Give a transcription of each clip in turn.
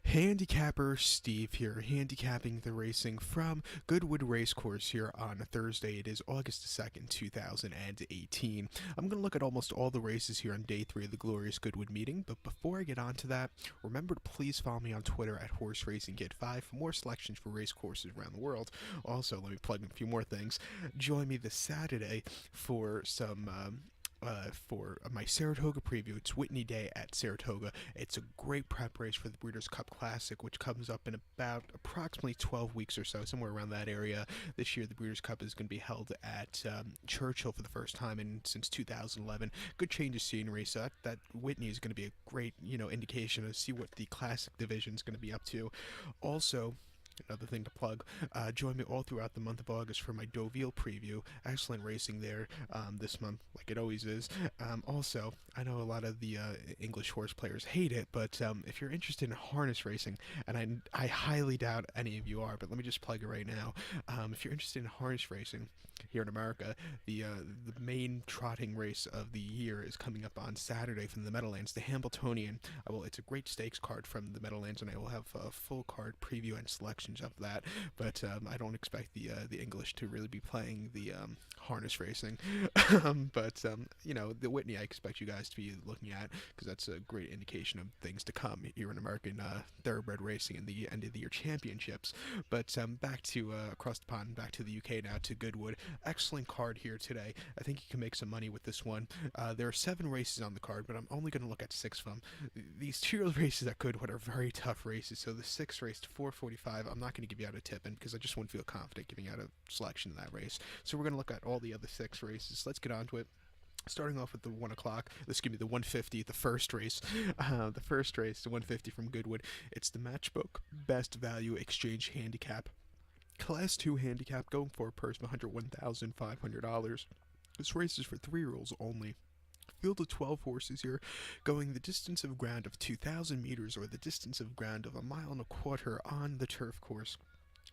Handicapper Steve here, handicapping the racing from Goodwood Racecourse here on Thursday. It is August 2nd, 2018. I'm going to look at almost all the races here on day 3 of the glorious Goodwood meeting, but before I get on to that, remember to please follow me on Twitter at Horse Racing Kid 5 for more selections for race courses around the world. Also, let me plug in a few more things. Join me this Saturday for for my Saratoga preview. It's Whitney Day at Saratoga. It's a great prep race for the Breeders' Cup Classic, which comes up in about approximately 12 weeks or so, somewhere around that area. This year, the Breeders' Cup is going to be held at Churchill for the first time since 2011. Good change of scenery, so that Whitney is going to be a great, indication to see what the Classic division is going to be up to. Also, another thing to plug, join me all throughout the month of August for my Deauville preview. Excellent racing there this month, like it always is. Also, I know a lot of the English horse players hate it, but if you're interested in harness racing, and I highly doubt any of you are, but let me just plug it right now. If you're interested in harness racing here in America, the main trotting race of the year is coming up on Saturday from the Meadowlands, the Hambletonian. It's a great stakes card from the Meadowlands, and I will have a full card preview and selection of that, but I don't expect the English to really be playing the harness racing. But the Whitney I expect you guys to be looking at, because that's a great indication of things to come here in American thoroughbred racing in the end of the year championships. But back to across the pond, back to the UK now, to Goodwood. Excellent card here today. I think you can make some money with this one. There are 7 races on the card, but I'm only going to look at 6 of them. These 2 races at Goodwood are very tough races, so the 6th race to 445, I'm not going to give you out a tip in because I just wouldn't feel confident giving out a selection in that race. So we're going to look at all the other 6 races. Let's get on to it. Starting off with the 1 o'clock, the 150, the first race. The first race, the 150 from Goodwood. It's the Matchbook Best Value Exchange Handicap. Class 2 handicap, going for a purse of $101,500. This race is for 3-year-olds only. Field of 12 horses here, going the distance of ground of 2,000 meters or the distance of ground of 1.25 miles on the turf course.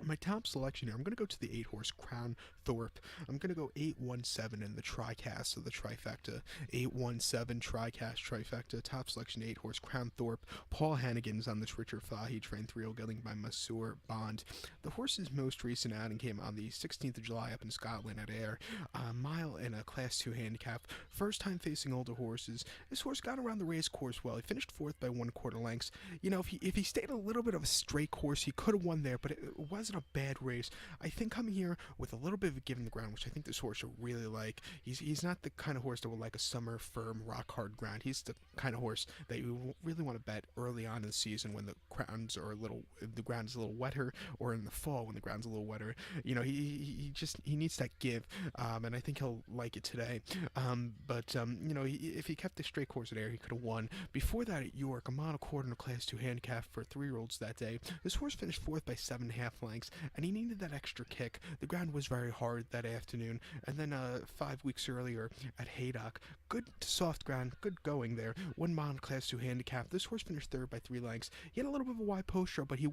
My top selection here, I'm going to go to the 8-horse Crown Thorpe. I'm going to go 817 in the TriCast of the trifecta. 817 TriCast trifecta. Top selection 8-horse Crown Thorpe. Paul Hannigan's on this Richard Fahey trained 3-year-old gelding by Monsieur Bond. The horse's most recent outing came on the 16th of July up in Scotland at Ayr. A mile in a Class 2 handicap. First time facing older horses. This horse got around the race course well. He finished 4th by 1/4 lengths. If he stayed a little bit of a straight course, he could have won there, but it wasn't a bad race. I think coming here with a little bit of a give in the ground, which I think this horse will really like. He's not the kind of horse that will like a summer firm rock hard ground. He's the kind of horse that you really want to bet early on in the season when the ground is a little wetter, or in the fall when the ground's a little wetter. He needs that give, and I think he'll like it today. If he kept the straight course at Ayr, he could have won. Before that at York, a mile and a quarter in a Class 2 handicap for 3-year-olds that day. This horse finished 4th by 7.5 lengths, and he needed that extra kick. The ground was very hard that afternoon, and then 5 weeks earlier at Haydock, good soft ground, good going there. 1 mile in Class 2 handicap. This horse finished 3rd by 3 lengths. He had a little bit of a wide post show, but he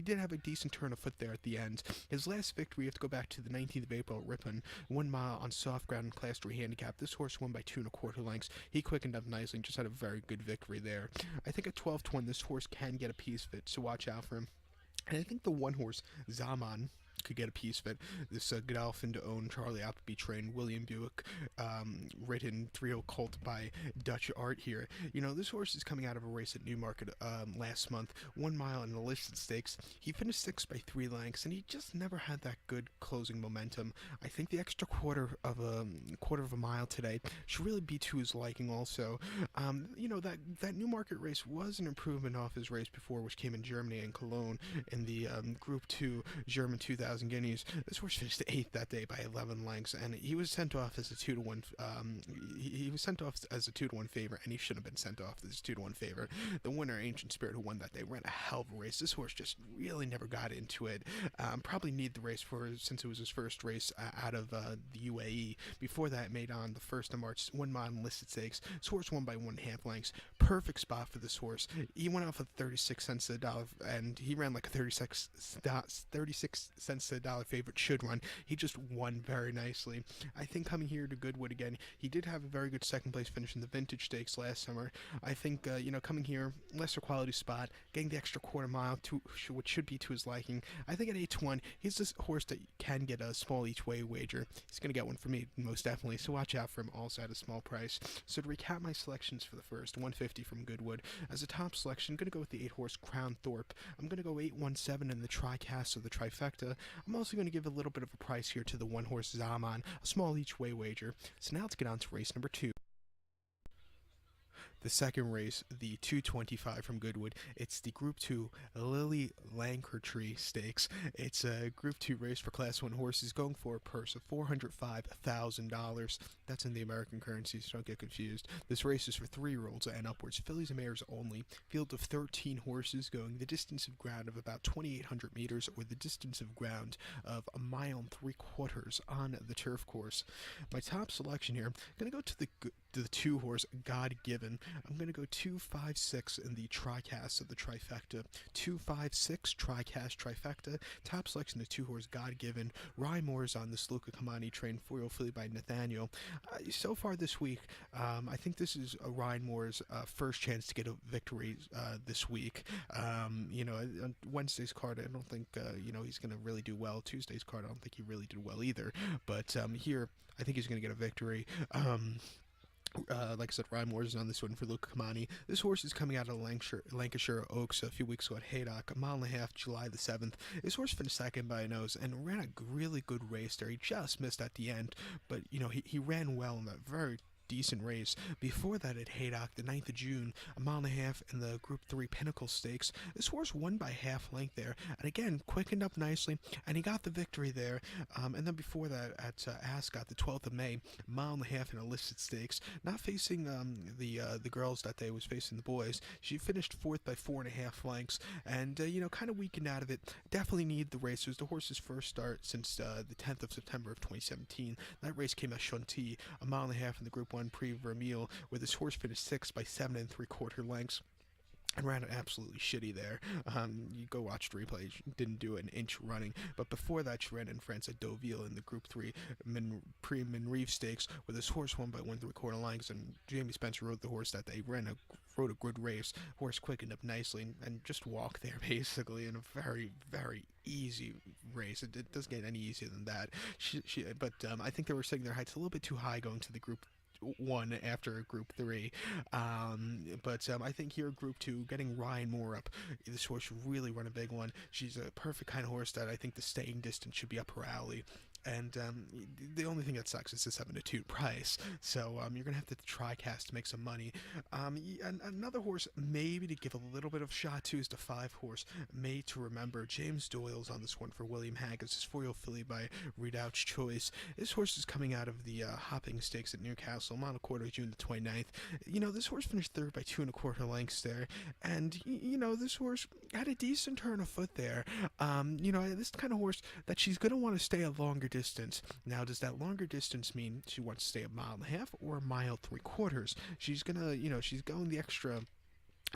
did have a decent turn of foot there at the end. His last victory, you have to go back to the 19th of April at Ripon. 1 mile on soft ground in Class 3 handicap. This horse won by 2 1/4 lengths. He quickened up nicely and just had a very good victory there. I think at 12-1, this horse can get a piece of it, so watch out for him. And I think the 1-horse Zaman could get a piece of it. This Godolphin to own Charlie Appleby trained William Buick ridden 3-0 colt by Dutch Art here. This horse is coming out of a race at Newmarket last month, 1 mile in the listed stakes. He finished 6th by 3 lengths, and he just never had that good closing momentum. I think the extra quarter of a mile today should really be to his liking also. That Newmarket race was an improvement off his race before, which came in Germany and Cologne in the Group 2 German 2000 guineas. This horse finished 8th that day by 11 lengths, and he was sent off as a 2-1. He was sent off as a 2-1 favorite, and he shouldn't have been sent off as a 2-1 favorite. The winner, Ancient Spirit, who won that day, ran a hell of a race. This horse just really never got into it. Probably need the race since it was his first race out of the UAE. Before that, made on the 1st of March, 1 mile in listed stakes. This horse won by 1.5 lengths. Perfect spot for this horse. He went off at 36 cents a dollar, and he ran like a 36 cent cents to the dollar favorite, should run. He just won very nicely. I think coming here to Goodwood again, he did have a very good second place finish in the Vintage Stakes last summer. I think, coming here, lesser quality spot, getting the extra quarter mile, which should be to his liking. I think at 8-1, he's this horse that can get a small each way wager. He's going to get one for me, most definitely, so watch out for him also at a small price. So to recap my selections for the first, 150 from Goodwood. As a top selection, I'm going to go with the 8 horse Crown Thorpe. I'm going to go 8-1-7 in the tricast of the trifecta. I'm also going to give a little bit of a price here to the 1 horse Zaman, a small each way wager. So now let's get on to race number 2. The second race, the 225 from Goodwood, it's the Group 2 Lillie Langtry Stakes. It's a Group 2 race for Class 1 horses going for a purse of $405,000. That's in the American currency, so don't get confused. This race is for 3-year-olds and upwards, fillies and mares only. Field of 13 horses going the distance of ground of about 2,800 meters, or the distance of ground of 1.75 miles on the turf course. My top selection here, I'm going to go to the 2 horse God Given. I'm going to go 2-5-6 in the tricast of the trifecta. 2-5-6 tricast trifecta. Top selection, the 2 horse God Given. Ryan Moore's on this Luca Kamani trained 4-year-old filly by Nathaniel. So far this week, I think this is Ryan Moore's first chance to get a victory this week. On Wednesday's card, I don't think he's going to really do well. Tuesday's card, I don't think he really did well either. But here, I think he's going to get a victory. Like I said, Ryan Moore's is on this one for Luca Kamani. This horse is coming out of Lancashire Oaks a few weeks ago at Haydock, 1.5 miles, July the 7th. This horse finished second by a nose and ran a really good race there. He just missed at the end, but he ran well in that very decent race. Before that at Haydock, the 9th of June, 1.5 miles in the Group 3 Pinnacle Stakes. This horse won by half length there, and again, quickened up nicely, and he got the victory there. And then before that at Ascot, the 12th of May, 1.5 miles in a listed stakes, not facing the girls that day, was facing the boys. She finished 4th by 4.5 lengths, and kind of weakened out of it. Definitely need the race. It was the horse's first start since the 10th of September of 2017. That race came at Chantilly, 1.5 miles in the Group 1 Prix Vermeil, where this horse finished 6th by 7 3/4 lengths. And ran absolutely shitty there. You go watch the replay. She didn't do an inch running. But before that, she ran in France at Deauville in the Group 3 Prix Minrive Stakes, where this horse won by 1 3/4 lengths. And Jamie Spencer rode the horse that day. Rode a good race. Horse quickened up nicely and just walked there basically in a very, very easy race. It doesn't get any easier than that. But I think they were setting their heights a little bit too high going to the Group 1 after Group 3. But I think here Group 2, getting Ryan Moore up, this horse really run a big one. She's a perfect kind of horse that I think the staying distance should be up her alley. And the only thing that sucks is the 7-2 price. So you're going to have to try cast to make some money. And another horse maybe to give a little bit of shot to is the 5 horse Made to Remember. James Doyle's on this one for William Haggis. His 4-year-old filly by Redoubt's Choice. This horse is coming out of the Hopping Stakes at Newcastle, on a quarter of June the 29th. This horse finished 3rd by 2 1/4 lengths there. And, this horse had a decent turn of foot there. This kind of horse that she's going to want to stay a longer distance. Now, does that longer distance mean she wants to stay 1.5 miles or 1 3/4? She's gonna, she's going the extra.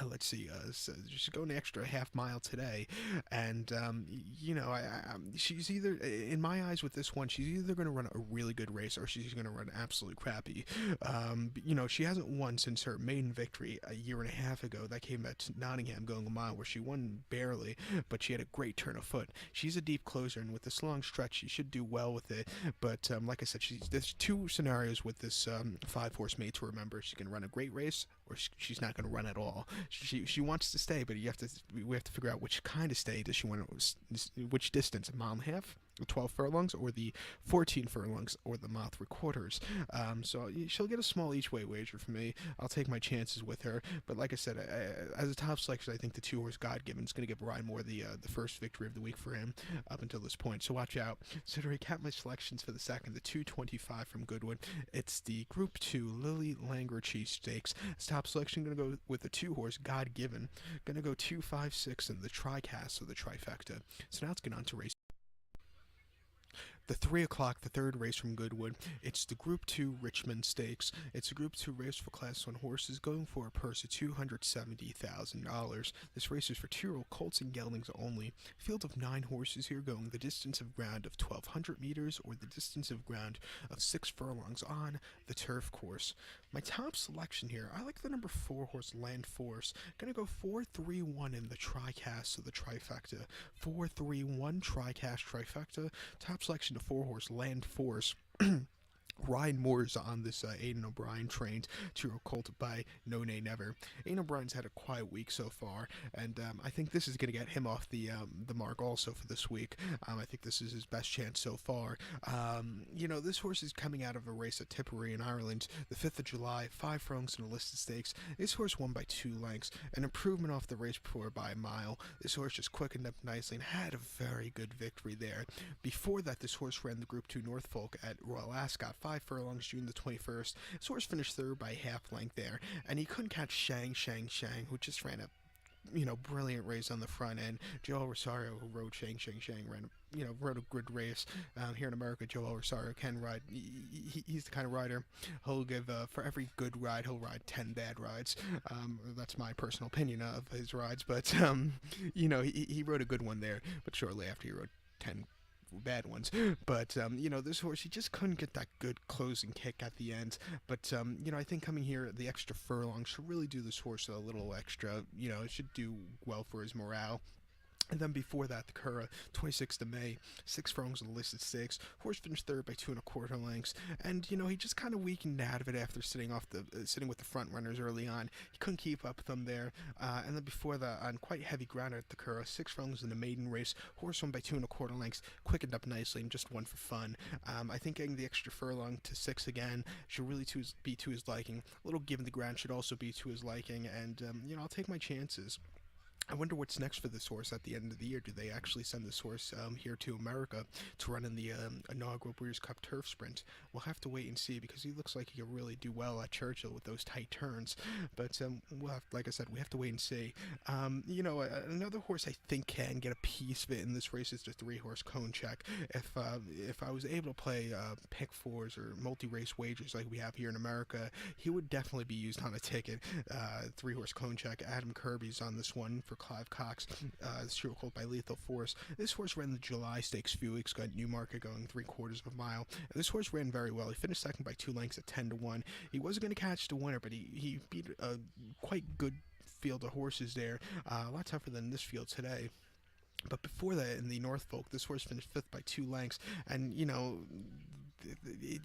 Let's see, so she's going the extra half mile today, and she's either, in my eyes with this one, she's either going to run a really good race or she's going to run absolute crappy. She hasn't won since her maiden victory a year and a half ago. That came at Nottingham going a mile, where she won barely, but she had a great turn of foot. She's a deep closer, and with this long stretch, she should do well with it. But like I said, there's 2 scenarios with this 5 horse Made to Remember. She's going to run a great race, or she's not going to run at all. She wants to stay, but we have to figure out which kind of stay. Does she want which distance? 1.5 miles, 12 furlongs, or the 14 furlongs, or the 1 3/4? So she'll get a small each way wager from me. I'll take my chances with her. But like I said, as a top selection, I think the 2 horse God Given is going to give Ryan Moore the first victory of the week for him up until this point. So watch out. So to recap my selections for the second, the 225 from Goodwood, it's the Group 2 Lillie Langtry Stakes. As top selection, going to go with the 2 horse God Given. Going to go 2-5-6 in the tricast of the trifecta. So now let's get on to race. The 3 o'clock, the third race from Goodwood. It's the Group 2 Richmond Stakes. It's a Group 2 race for Class 1 horses going for a purse of $270,000. This race is for 2-year-old colts and geldings only. Field of 9 horses here going the distance of ground of 1,200 meters or the distance of ground of 6 furlongs on the turf course. My top selection here, I like the number 4 horse Land Force. Gonna go 4-3-1 in the tricast of the trifecta. 4-3-1 tricast trifecta. Top selection, the 4 horse Land Force. Ryan Moore's on this Aidan O'Brien trained 2-year-old colt by No Nay Never. Aidan O'Brien's had a quiet week so far, and I think this is going to get him off the mark also for this week. I think this is his best chance so far. This horse is coming out of a race at Tipperary in Ireland, the 5th of July, 5 furlongs in a listed stakes. This horse won by 2 lengths, an improvement off the race before by a mile. This horse just quickened up nicely and had a very good victory there. Before that, this horse ran the Group 2 Norfolk at Royal Ascot, 5 furlongs, June the 21st. This horse finished third by half length there, and he couldn't catch Shang, who just ran a brilliant race on the front end. Joel Rosario, who rode Shang, rode a good race. Here in America, Joel Rosario can ride. He's the kind of rider who'll give, for every good ride, he'll ride 10 bad rides. That's my personal opinion of his rides, but, he rode a good one there, but shortly after he rode 10 bad ones. But this horse, he just couldn't get that good closing kick at the end. But I think coming here, the extra furlong should really do this horse a little extra. It should do well for his morale. And then before that, the Curragh, 26th of May, 6 furlongs in the listed stakes. Horse finished third by 2 1/4 lengths. And, he just kind of weakened out of it after sitting with the front runners early on. He couldn't keep up with them there. And then before that, on quite heavy ground at the Curragh, 6 furlongs in the maiden race. Horse won by 2 1/4 lengths, quickened up nicely and just won for fun. I think getting the extra furlong to 6 again should really be to his liking. A little give in the ground should also be to his liking. And, I'll take my chances. I wonder what's next for this horse at the end of the year. Do they actually send this horse here to America to run in the inaugural Breeders' Cup Turf Sprint? We'll have to wait and see, because he looks like he could really do well at Churchill with those tight turns. But like I said, we have to wait and see. Another horse I think can get a piece of it in this race is the 3 horse Cone Check. If I was able to play pick 4s or multi-race wagers like we have here in America, he would definitely be used on a ticket. 3 horse Cone Check. Adam Kirby's on this one for Clive Cox. This year called by Lethal Force. This horse ran the July Stakes a few weeks ago at Newmarket, going 3/4 of a mile. And this horse ran very well. He finished second by 2 lengths at 10-1. He wasn't going to catch the winner, but he beat a quite good field of horses there. A lot tougher than this field today. But before that, in the Norfolk, this horse finished 5th by 2 lengths. And,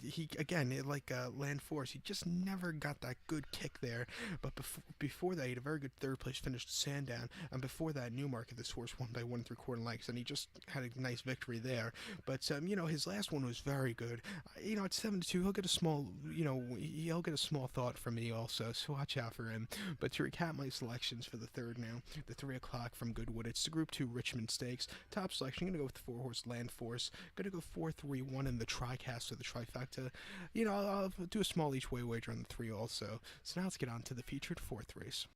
he again, like Land Force, he just never got that good kick there. But before that, he had a very good 3rd place finish to Sandown, and before that, Newmarket, this horse won by 1 3/4 lengths, and he just had a nice victory there. But his last one was very good. At 7-2, he'll get a small, he'll get a small thought from me also, so watch out for him. But to recap my selections for the third now, the 3 o'clock from Goodwood, it's the Group 2 Richmond Stakes. Top selection, I'm gonna go with the 4 horse Land Force. Gonna go 4-3-1 in the tricast of the trifecta. I'll do a small each way wager on the 3 also. So now let's get on to the featured 4th race.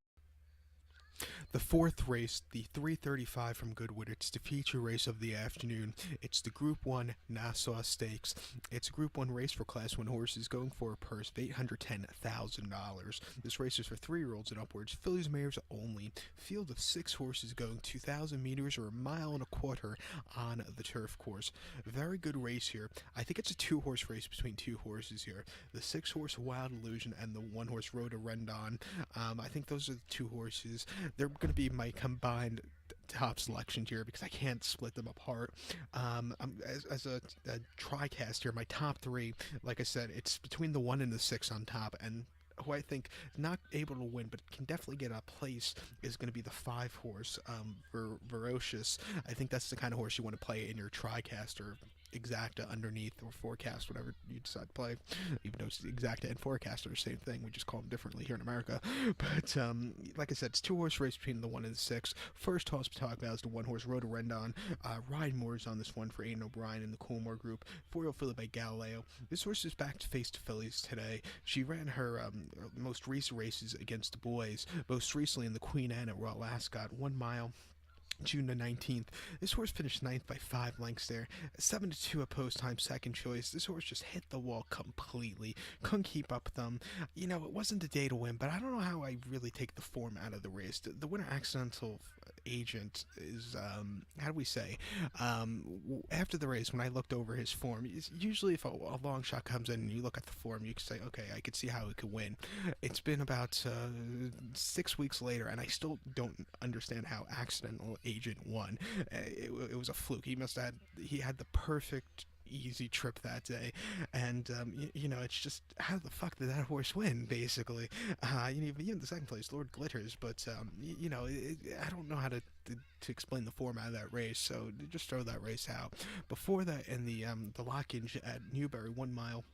The 4th race, the 3:35 from Goodwood, it's the feature race of the afternoon. It's the Group 1 Nassau Stakes. It's a Group 1 race for Class 1 horses going for a purse of $810,000. This race is for 3-year-olds and upwards, fillies, mares only. Field of 6 horses going 2,000 meters or 1.25 miles on the turf course. Very good race here. I think it's a 2-horse race between 2 horses here. The 6 horse Wild Illusion and the 1 horse Rhododendron. I think those are the 2 horses. They're going to be my combined top selections here because I can't split them apart. As a tricast here, my top 3, like I said, it's between the 1 and the 6 on top, and who I think not able to win but can definitely get a place is going to be the 5 horse Ferocious. I think that's the kind of horse you want to play in your tricast or exacta underneath, or forecast, whatever you decide to play, even though exacta and forecast are the same thing. We just call them differently here in America. But like I said, it's 2-horse race between the 1 and the 6. First horse to talk about is the 1 horse Rhododendron. Ryan Moore's on this one for Aidan O'Brien in the Coolmore group. 4-year-old filly by Galileo. This horse is back to face to fillies today. She ran her most recent races against the boys, most recently in the Queen Anne at Royal Ascot, 1 mile. June the 19th. This horse finished ninth by 5 lengths there. 7-2 at post time, second choice. This horse just hit the wall completely. Couldn't keep up with them. It wasn't the day to win, but I don't know how I really take the form out of the race. The winner accidental agent is, how do we say? After the race, when I looked over his form, usually if a long shot comes in and you look at the form, you can say, okay, I could see how he could win. It's been about 6 weeks later, and I still don't understand how accidental agent won. It was a fluke. He had the perfect easy trip that day, and it's just how the fuck did that horse win? Basically, even the second place, Lord Glitters, but I don't know how to explain the format of that race, so just throw that race out. Before that, in the lock-in at Newbury, 1 mile.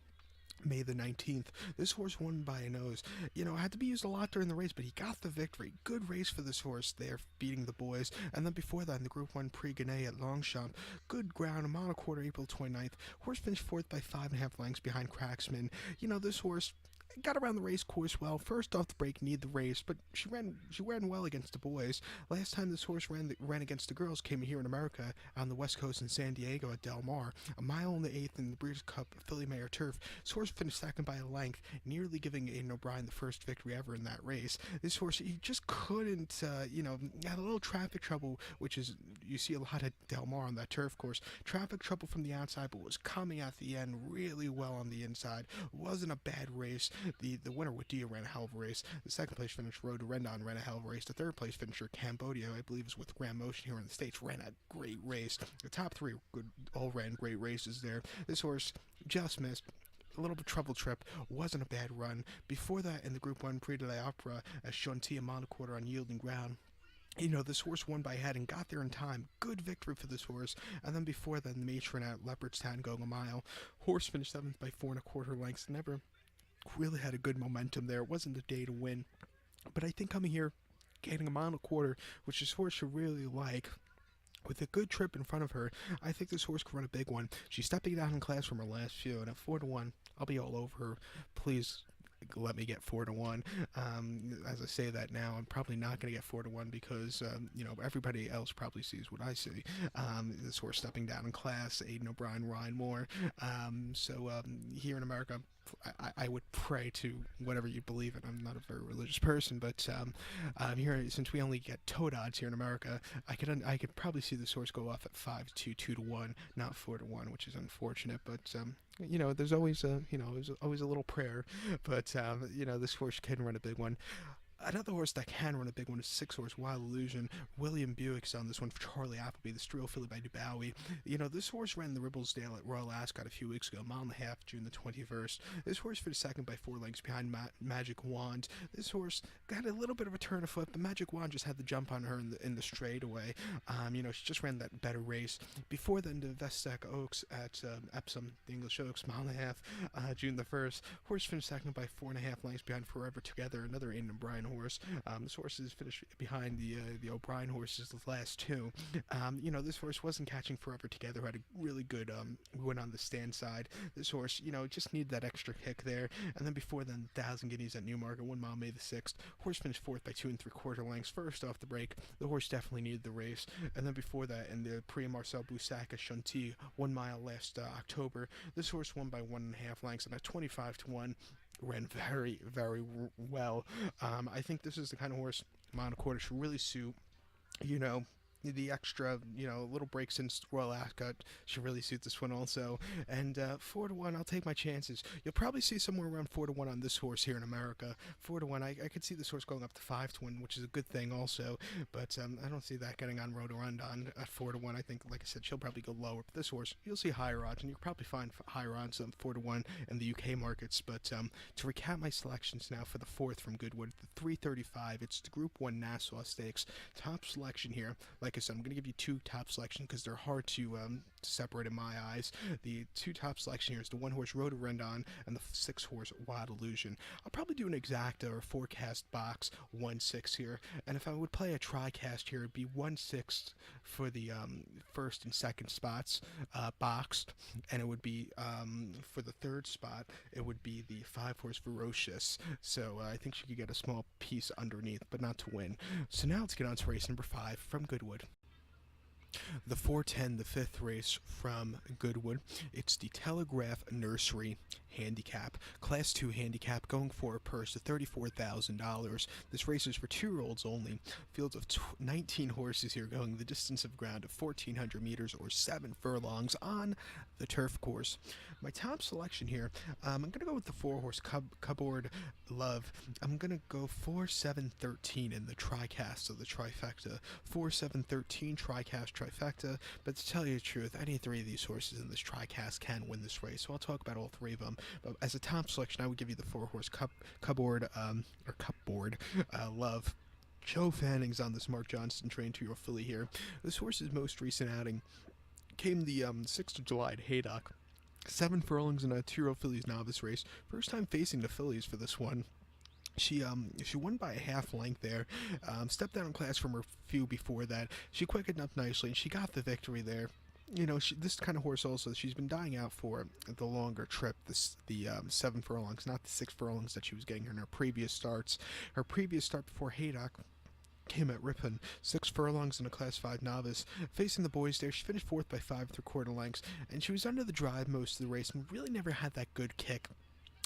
May the 19th. This horse won by a nose. Had to be used a lot during the race, but he got the victory. Good race for this horse there, beating the boys. And then before that, in the Group 1 Prix Guinée at Longchamp, good ground, a mile and a quarter, April 29th. Horse finished fourth by 5.5 lengths behind Cracksman. This horse got around the race course well. First off the break, need the race, but she ran well against the boys. Last time this horse ran against the girls came here in America on the West Coast in San Diego at Del Mar. A mile in the eighth in the Breeders' Cup Philly Mare Turf. This horse finished second by a length, nearly giving Aidan O'Brien the first victory ever in that race. This horse, he just couldn't, had a little traffic trouble, which is, you see a lot at Del Mar on that turf course. Traffic trouble from the outside, but was coming at the end really well on the inside. Wasn't a bad race. The winner, Wadia, ran a hell of a race. The second place finisher, Road to Rendon, ran a hell of a race. The third place finisher, Cambodia, I believe is with Grand Motion here in the States, ran a great race. The top three all ran great races there. This horse just missed. A little bit trouble trip, wasn't a bad run. Before that, in the Group 1 Prix de l'Opera, as Chantilly, a mile and a quarter on yielding ground. This horse won by head and got there in time. Good victory for this horse. And then before that, the matron at Leopardstown going a mile. Horse finished seventh by 4.25 lengths. Never really had a good momentum there. It wasn't the day to win. But I think coming here, getting a mile and a quarter, which this horse should really like, with a good trip in front of her, I think this horse could run a big one. She's stepping down in class from her last few, and at 4-1, I'll be all over her. Please let me get 4-1. As I say that now, I'm probably not going to get 4-1 because everybody else probably sees what I see. This horse stepping down in class, Aidan O'Brien, Ryan Moore. Here in America, I would pray to whatever you believe in. I'm not a very religious person, but here, since we only get toad odds here in America, I could probably see this horse go off at 5-2, 2-1, not 4-1, which is unfortunate. But there's always there's always a little prayer. But this horse can run a big one. Another horse that can run a big one is 6-horse Wild Illusion. William Buick's on this one for Charlie Appleby, the Streel filly by Dubowie. This horse ran the Ribblesdale at Royal Ascot a few weeks ago, a mile and a half, June the 21st. This horse finished second by 4 lengths behind Magic Wand. This horse got a little bit of a turn of foot, but Magic Wand just had the jump on her in the straightaway. She just ran that better race. Before then, the Vestec Oaks at Epsom, the English Oaks, mile and a half, June the 1st. Horse finished second by 4.5 lengths behind Forever Together, another Aidan O'Brien horse. This horse is finished behind the O'Brien horses, the last two. This horse wasn't catching Forever Together, who had a really good win on the stand side. This horse, just needed that extra kick there. And then before then, 1,000 Guineas at Newmarket, 1 mile, May the 6th. Horse finished fourth by 2.75 lengths. First off the break, the horse definitely needed the race. And then before that, in the Prix Marcel Boussac at Chantilly, 1 mile last October, this horse won by 1.5 lengths, and at 25-1. Ran very, very well. I think this is the kind of horse mile and a quarter should really suit. The extra, little break since Royal Ascot should really suit this one also. And 4-1, I'll take my chances. You'll probably see somewhere around 4-1 on this horse here in America. 4-1, I could see this horse going up to 5-1, which is a good thing also. But I don't see that getting on Road to Rendon at 4-1. I think, like I said, she'll probably go lower. But this horse, you'll see higher odds, and you'll probably find higher odds on 4-1 in the UK markets. But to recap my selections now for the fourth from Goodwood, the 335, it's the Group 1 Nassau Stakes. Top selection here. Like I said, I'm going to give you two top selections because they're hard to separate in my eyes. The two top selection here is the 1-horse Road to Rendon and the 6-horse Wild Illusion. I'll probably do an exacta or forecast box 1/6 here, and if I would play a tri-cast here, it'd be 1/6 for the first and second spots boxed, and it would be for the third spot, it would be the 5-horse Ferocious. So I think she could get a small piece underneath, but not to win. So now let's get on to race number 5 from Goodwood. The 410, the fifth race from Goodwood. It's the Telegraph Nursery Handicap, Class 2 Handicap, going for a purse of $34,000. This race is for 2-year-olds only. Fields of 19 horses here, going the distance of ground of 1,400 meters or 7 furlongs on the turf course. My top selection here, I'm going to go with the 4-horse Cupboard Love. I'm going to go 4-7-13 in the tricast of the trifecta. 4-7-13 tricast trifecta. But to tell you the truth, any three of these horses in this tricast can win this race. So I'll talk about all three of them. But as a top selection, I would give you the 4-horse Cupboard Love. Joe Fanning's on this Mark Johnston trained 2-year-old filly here. This horse's most recent outing came the 6th of July at Haydock. 7 furlongs in a 2-year-old filly's novice race. First time facing the fillies for this one. She won by a half length there. Stepped down in class from her few before that. She quickened up nicely and she got the victory there. You know, this kind of horse also, she's been dying out for the longer trip, the 7 furlongs, not the 6 furlongs that she was getting in her previous starts. Her previous start before Haydock came at Ripon, 6 furlongs in a Class 5 novice. Facing the boys there, she finished 4th by 5 3/4 lengths, and she was under the drive most of the race and really never had that good kick.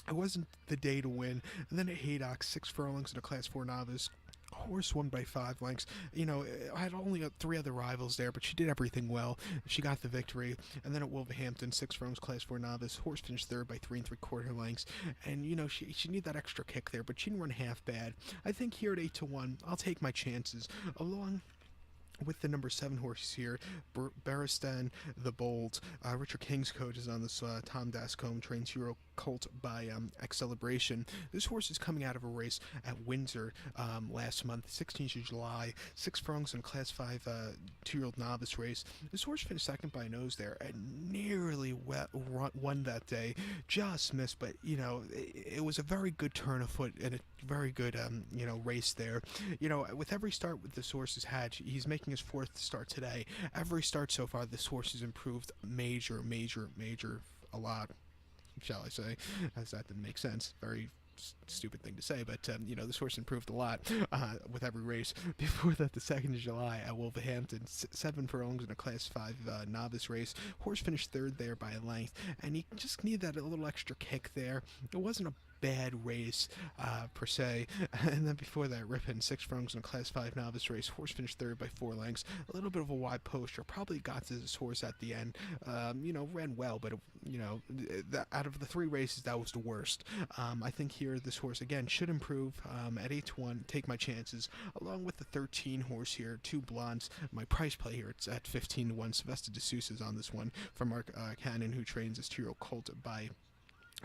It wasn't the day to win. And then at Haydock, 6 furlongs in a Class 4 novice. Horse won by 5 lengths. You know, I had only 3 other rivals there, but she did everything well. She got the victory. And then at Wolverhampton, 6 furlongs, Class 4 novice. Horse finished 3rd by 3 3/4 lengths. And, you know, she needed that extra kick there, but she didn't run half bad. I think here at 8-1, I'll take my chances. Along with the number 7 horses here, Barristan the Bold. Richard King's coach is on this Tom Dascombe trains Hero Colt by X Celebration. This horse is coming out of a race at Windsor last month, 16th of July. 6 furlongs in a Class 5 2-year-old novice race. This horse finished 2nd by a nose there and nearly won that day. Just missed, but, you know, it was a very good turn of foot and a very good, you know, race there. You know, with every start with this horse has had, he's making his 4th start today. Every start so far, this horse has improved major, a lot, shall I say, as that didn't make sense. Very stupid thing to say, but you know, this horse improved a lot with every race. Before that, the 2nd of July at Wolverhampton, 7 furlongs in a Class 5 novice race. Horse finished 3rd there by a length, and he just needed that a little extra kick there. It wasn't a bad race per se. And then before that, Ripon, 6 furlongs in a Class 5 novice race. Horse finished 3rd by 4 lengths. A little bit of a wide poster. Probably got to this horse at the end. You know, ran well, but you know, out of the 3 races, that was the worst. I think here this horse again should improve at 8-1. Take my chances, along with the 13 horse here, 2 blondes. My price play here, it's at 15-1. Sylvester DeSouza's on this one from Mark Cannon, who trains this 2-year-old colt by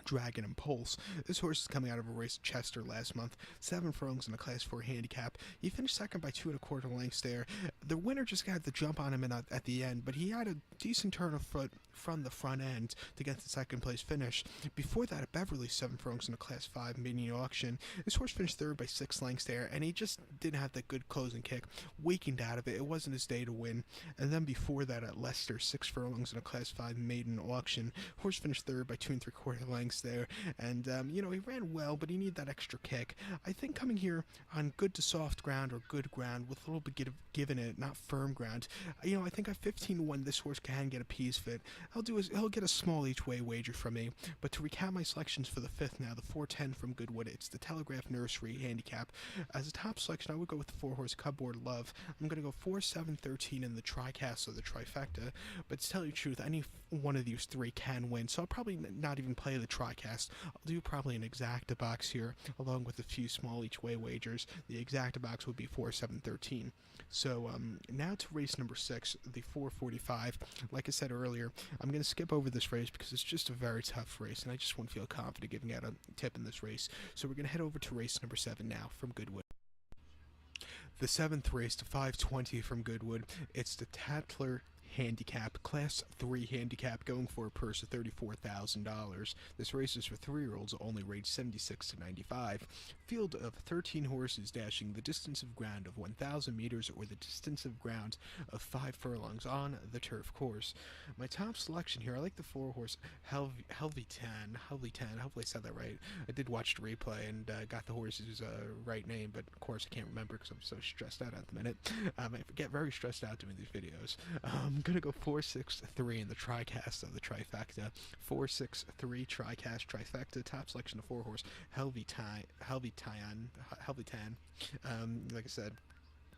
Dragon and Pulse. This horse is coming out of a race at Chester last month. 7 furlongs in a Class 4 handicap. He finished 2nd by 2 1/4 lengths there. The winner just got the jump on him at the end, but he had a decent turn of foot from the front end to get the 2nd place finish. Before that, at Beverly, 7 furlongs in a Class 5 mini auction. This horse finished 3rd by 6 lengths there, and he just didn't have that good closing kick. Weakened out of it. It wasn't his day to win. And then before that, at Leicester, 6 furlongs in a Class 5 maiden auction. Horse finished 3rd by 2 3/4 lengths there, and you know, he ran well, but he needed that extra kick. I think coming here on good to soft ground or good ground with a little bit given it, not firm ground, you know, I think at 15-1 this horse can get a piece fit. He'll get a small each way wager from me. But to recap my selections for the 5th now, the 410 from Goodwood, it's the Telegraph Nursery Handicap. As a top selection, I would go with the 4-horse Cupboard Love. I'm going to go 4-7-13 in the tricast or the trifecta, but to tell you the truth, any one of these 3 can win, so I'll probably not even play the tricast. I'll do probably an exacta box here, along with a few small each way wagers. The exacta box would be 4-7-13. So now to race number 6, the 445. Like I said earlier, I'm going to skip over this race because it's just a very tough race, and I just won't feel confident giving out a tip in this race. So we're going to head over to race number 7 now from Goodwood. The 7th race, to 520 from Goodwood, it's the Tattler Handicap, Class 3 Handicap, going for a purse of $34,000. This race is for 3-year-olds, only rated 76 to 95. Field of 13 horses dashing the distance of ground of 1,000 meters or the distance of ground of 5 furlongs on the turf course. My top selection here, I like the 4-horse Helvitan. Hopefully I said that right. I did watch the replay and got the horse's right name, but of course I can't remember because I'm so stressed out at the minute. I get very stressed out doing these videos. I'm gonna go 4-6-3 in the tricast of the trifecta. 4-6-3 tricast trifecta. Top selection of 4-horse Helvitan. Like I said,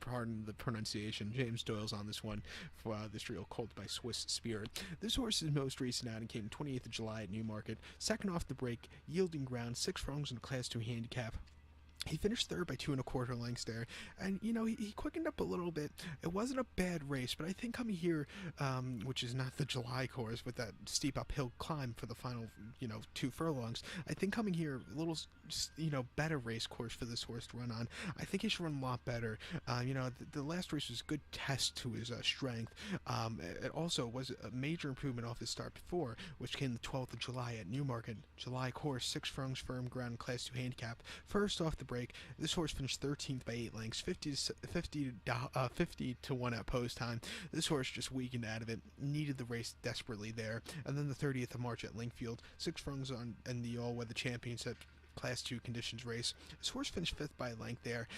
pardon the pronunciation, James Doyle's on this one for this real colt by Swiss Spirit. This horse's most recent outing came 28th of July at Newmarket. Second off the break, yielding ground, 6 furlongs in a Class 2 handicap. He finished third by 2 1/4 lengths there, and he quickened up a little bit. It wasn't a bad race, but I think coming here, which is not the July course with that steep uphill climb for the final 2 furlongs, I think coming here a little better race course for this horse to run on. I think he should run a lot better. The last race was a good test to his strength. It also was a major improvement off his start before, which came the 12th of July at Newmarket. July course, 6 furlongs firm ground, Class 2 handicap. First off the break, this horse finished 13th by 8 lengths, 50 to 1 at post time. This horse just weakened out of it, needed the race desperately there. And then the 30th of March at Lingfield, 6 furlongs on in the all-weather championship Class 2 conditions race. This horse finished 5th by a length there.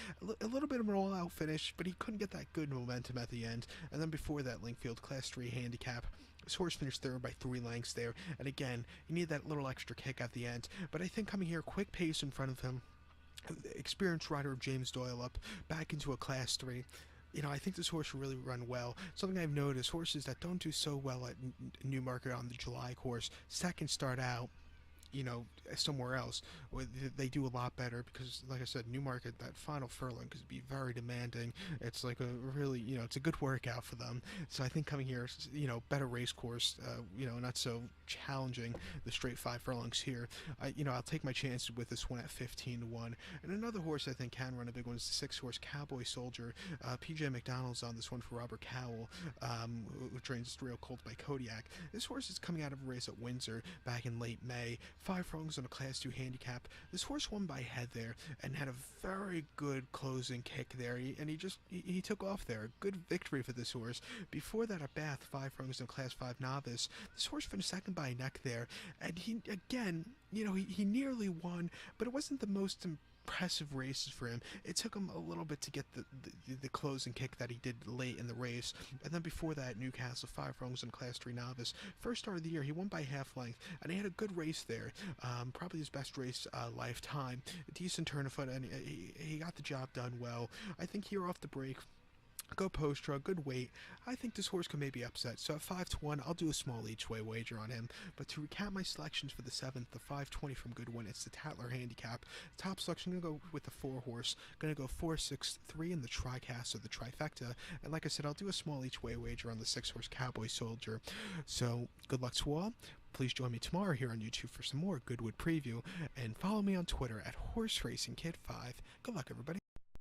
A little bit of an all-out finish, but he couldn't get that good momentum at the end. And then before that, Lingfield Class 3 handicap. This horse finished 3rd by 3 lengths there. And again, you need that little extra kick at the end. But I think coming here, quick pace in front of him, experienced rider of James Doyle up back into a Class 3. I think this horse will really run well. Something I've noticed, horses that don't do so well at Newmarket on the July course, second start out, somewhere else, they do a lot better because, like I said, Newmarket, that final furlong could be very demanding. It's like a really, it's a good workout for them. So I think coming here, better race course, not so challenging, the straight 5 furlongs here. I'll take my chances with this one at 15 to 1. And another horse I think can run a big one is the 6-horse Cowboy Soldier. PJ McDonald's on this one for Robert Cowell, who trains this real colt by Kodiak. This horse is coming out of a race at Windsor back in late May. 5 furlongs on a Class 2 handicap. This horse won by head there and had a very good closing kick there. He took off there. Good victory for this horse. Before that at Bath, 5 furlongs in a Class 5 novice. This horse finished 2nd by a neck there. And he nearly won, but it wasn't the most impressive races for him. It took him a little bit to get the closing kick that he did late in the race. And then before that, Newcastle, 5 furlongs in Class 3 novice. First start of the year, he won by half length, and he had a good race there. Probably his best race lifetime. A decent turn of foot, and he got the job done well. I think here off the break, go post draw, good weight. I think this horse could maybe upset. So at 5 to 1, I'll do a small each way wager on him. But to recap my selections for the 7th, the 520 from Goodwood, it's the Tattler handicap. Top selection, I'm going to go with the 4-horse. Going to go 4-6-3 in the tricast or the trifecta. And like I said, I'll do a small each way wager on the 6-horse Cowboy Soldier. So good luck to all. Please join me tomorrow here on YouTube for some more Goodwood preview. And follow me on Twitter at HorseRacingKid5. Good luck, everybody.